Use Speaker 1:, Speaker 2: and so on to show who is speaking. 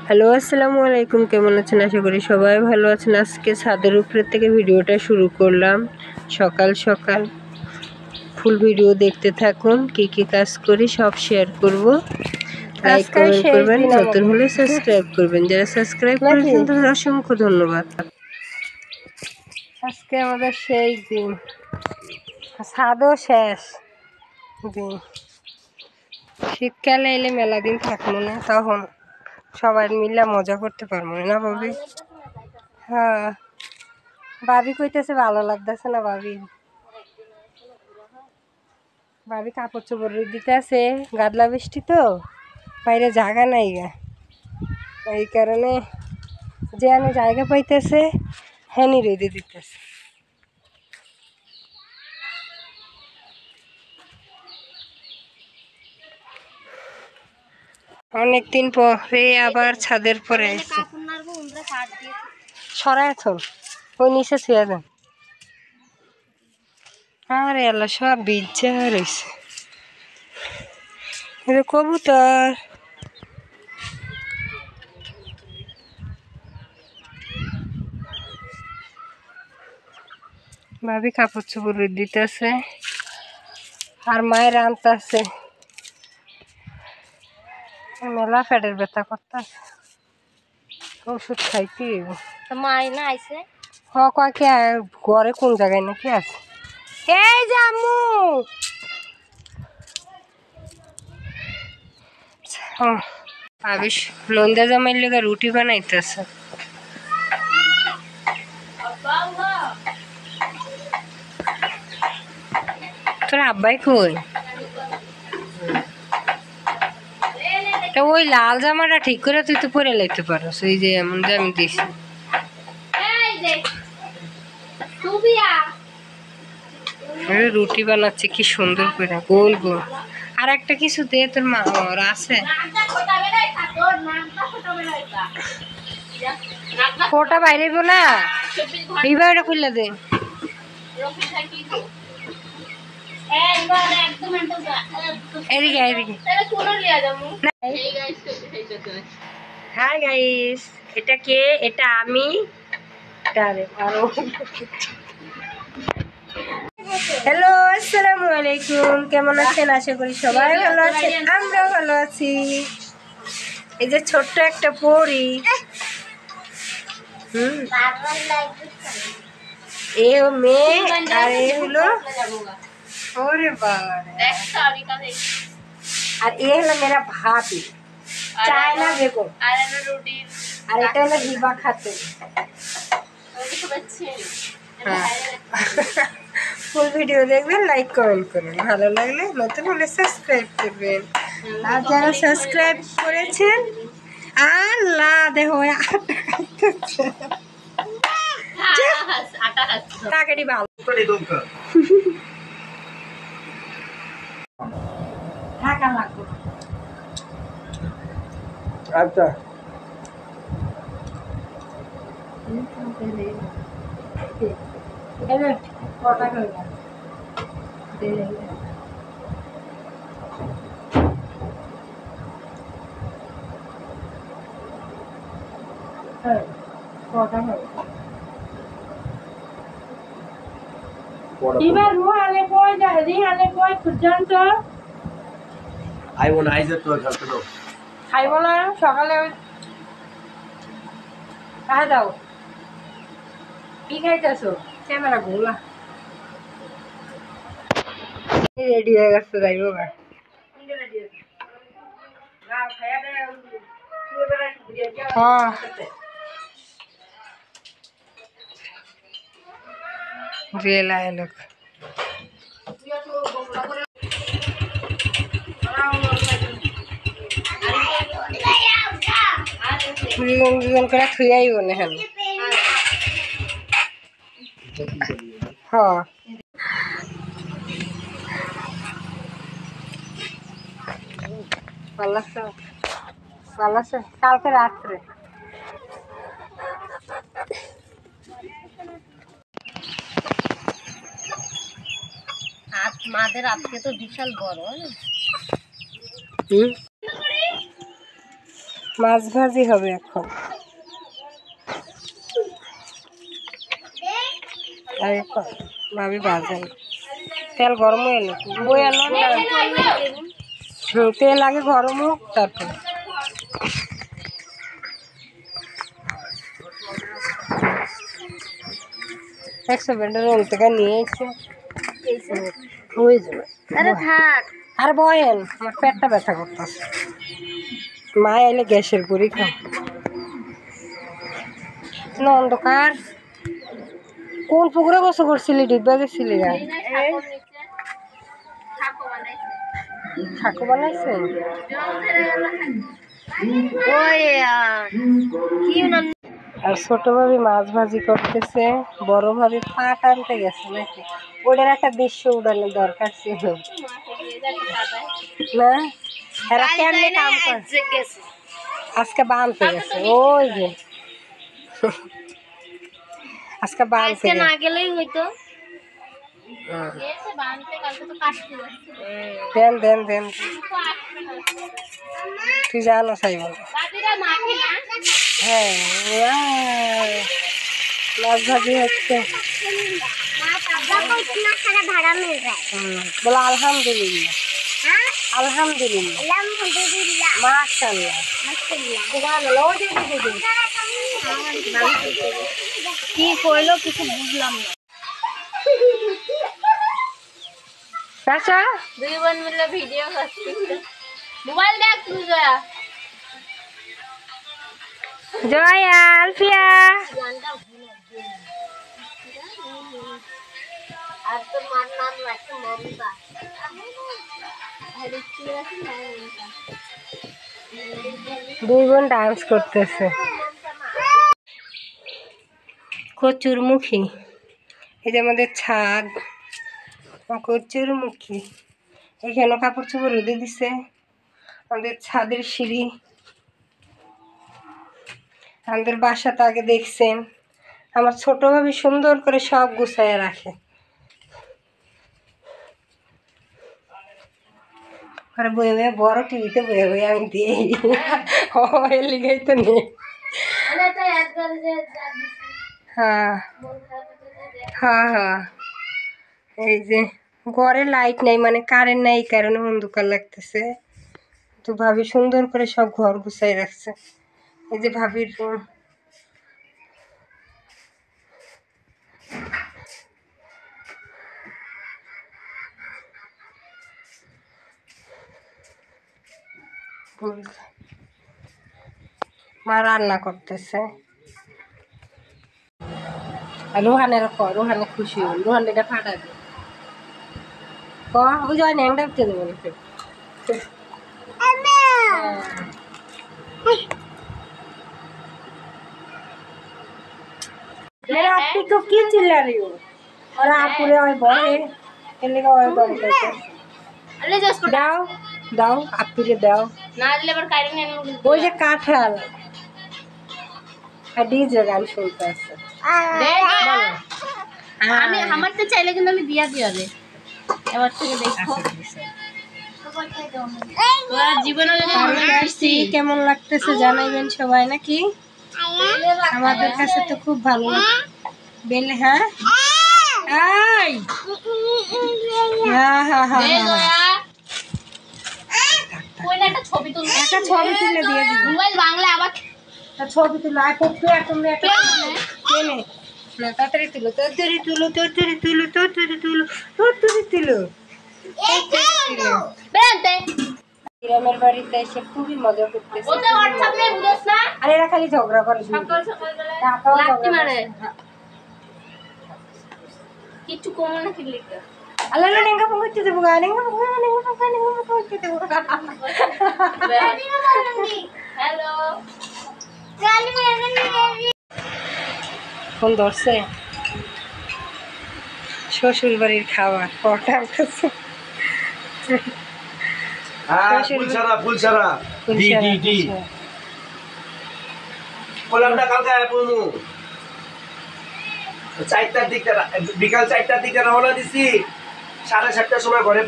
Speaker 1: Hello, আসসালামু আলাইকুম। কেমন আছেন? আশা করি সবাই ভালো আছেন। আজকে ছাদের উপরে থেকে ভিডিওটা শুরু করলাম। সকাল সকাল ফুল ভিডিও দেখতে থাকুন। কি কি কাজ করি সব শেয়ার করব। লাইক কমেন্ট করবেন, নতুন হলে সাবস্ক্রাইব করবেন। যারা সাবস্ক্রাইব করেছেন তাদের অসংখ্য ধন্যবাদ। আজকে আমাদের সেই দিন, ছাদও শেষ দিন। শীতকালে এলে মেলা দিন থাকবো না, তখন সবাই মিলে মজা করতে পারবো না ভাবি। হ্যাঁ, ভাবি কইতেছে ভালো লাগতেছে না। ভাবি কাপড় চোপড় দিতে আছে, গাদলা বৃষ্টি তো বাইরে জায়গা নাই গা, এই কারণে যে আমি জায়গা পাইতেছে হ্যানি রেডি দিতেছে। অনেকদিন পরে আবার ছাদের পরে সরাই এখন ওই নিচে ছুঁয়ে দেন। আরে আল্লাহ, সব ভিজা রয়েছে। এটা কবুতর। ভাবি কাপড় চোপড় দিতেছে আর মায়ের আনতেছে। মেলা পেটের ব্যথা করতেছে, ওষুধ খাইতে মায় না আইসে। কয় কে ঘরে কোন জায়গায় নাকি আছে? এই যে আম্মু, ভাবি নন্দা জামাইয়ের লেগে রুটি বানাইতেছে। তোর আব্বাই কই? তা ওই লাল জামাটা ঠিক করে তুই তো পরে লাইতে পারস, ওই যে এমন যে আমি দিছি। রুটি বানাচ্ছে কি সুন্দর করে গোল গোল। আর একটা কিছু দে তোর মা ওর আছে। ফোটা বাইরে না, বিবাহটা খুললে দে। হাই গাইস, এটা কে? এটা আমি। হ্যালো, আসসালামু আলাইকুম। কেমন আছেন? আশা করি সবাই ভালো আছেন, আমরাও ভালো আছি। এই যে ছোট্ট একটা পরি, এ মেয়ে আর এ হলো ওরে বাবা, আর এ হলো মেরা ভাবি চায়না বেগম, আর এটা হলো হিবা খাতুন। ফুল ভিডিও দেখবেন, লাইক কমেন্ট করবেন, ভালো লাগলে নতুন হলে সাবস্ক্রাইব করবেন। আর যারা সাবস্ক্রাইব করেছেন, আল্লাহ দেখো তাকে ভালো ঢাকা লাগবে। আচ্ছা, কটা করে এবার রুহালে কই যায়, রিহালে কই খুঁজান তো আইব না, আইজে তো খাইতে দাও। খাইব না সকালে খা দাও। কি খাইতেছো? ক্যামেরা ঘোলা রেডি হয়ে গেছে, যাইব গা। রেল আয় লোক দুজন করে থুয়াই বনে হেন। হ্যাঁ, ভালো আছে, ভালো আছে। কালকে রাত্রে মাদের আজকে তো বিশাল বড়। মাছ ভাজি হবে এখন। ভাবি ভাজেন, তেল গরম হয়ে এলো, বই আনো তেল আগে গরম হোক তারপর। একশো বেন্ডের রোল থেকে নিয়ে এসে হয়ে যাবে। আর বয়েন, আমার পেটটা ব্যথা করতেছে। মা এলে গ্যাসের গুড়ি খাও। অন্ধকার কোন পুকুরে গোসল করছিলি? ডিব্বা গেছিলি? ঠাকুর বানাইছে। আর ছোট ভাবি মাছ ভাজি করতেছে, বড় ভাবি পাট আনতে গেছে নাকি। ওটার একটা দৃশ্য উড়ানোর দরকার ছিল না? এরা কেমনে কাম করে? আজকে বানতে গেছে, ওই যে আজকে বানতে না গেলেই হইতো। দেন দেন দেন, তুই জানো চাইব। হ্যাঁ মাছ ভাজি হচ্ছে। বলো আলহামদুলিল্লাহ। আলহামদুলিল্লাহ মাশাআল্লাহ। কি কইলো কিছু বুঝলাম না। চাচা দুই বোন মিলে ভিডিও করছে, মোবাইল দেখ তুই। জয়া আলফিয়া আর তোর মার নাম রাখছে মমতা। দুই বোন ডান্স করতেছে। কচুরমুখী, এই যে আমাদের ছাদ, কচুরমুখী। এখানে কাপড় চোপড় রোদে দিছে। আমাদের ছাদের সিঁড়ি, আমাদের বাসাটা আগে দেখছেন। আমার ছোট ভাবি সুন্দর করে সব গুছাইয়া রাখে। আর বয়ে বয়ে বড় টিভিতে বয়ে বয়ে আমি দিই, লিগেই তো নেই। হ্যাঁ হ্যাঁ হ্যাঁ, এই যে ঘরে লাইট নাই, মানে কারেন্ট নাই, এই কারণে অন্ধকার লাগতেছে। তো ভাবি সুন্দর করে সব ঘর গুছাই রাখছে। এই যে ভাবির রুম, মা রান্না করতেছে। রোহানের রোহানে খুশি হল, রোহান এটা ফাটাবে ওই যায় ন্যাংটা উঠতে দেবো। আপনি তো কি চিল্লা रही हो? और आप पूरे और बड़े खेलने का और बड़े करते अरे जस्ट दाओ दाओ आप पूरे दाओ ना दिले पर काई ने वो जे काठल डीजे গান শুনতেছে। আমি আমার তো চাইলে কিন্তু আমি দিয়া দিও রে এবার থেকে দেখো তোরা জীবনে আসছি কেমন লাগতেছে জানাইবেন সবাই নাকি। আমাদের কাছে তো খুব ভালো লাগে বেলে। হ্যাঁ এই হ্যাঁ হ্যাঁ হ্যাঁ কোন একটা ছবি তুলে দিয়ে দিই। মোবাইল বাংলা আবার ছবি তুলো আর কত এখন একটা কেনে না তাড়াতাড়ি তুলো বেরাতে। গ্রামের বাড়িতে এসে খুবই মজা করতেছে। ওটা WhatsApp নেই বুঝছ না? আরে এরা খালি ঝগড়া করে সকাল সকাল লাগতে মারে কিছু কম না কি লিখা আল্লাহ নেঙ্গা পঙ্গতে দেব গা নেঙ্গা পঙ্গতে দেব হ্যালো ফোন ধরছে শ্বশুর বাড়ির খাবার কটা আছে।
Speaker 2: বিকাল 4টার দিকে রওনা দিছি, 7:30টার সময় ঘরে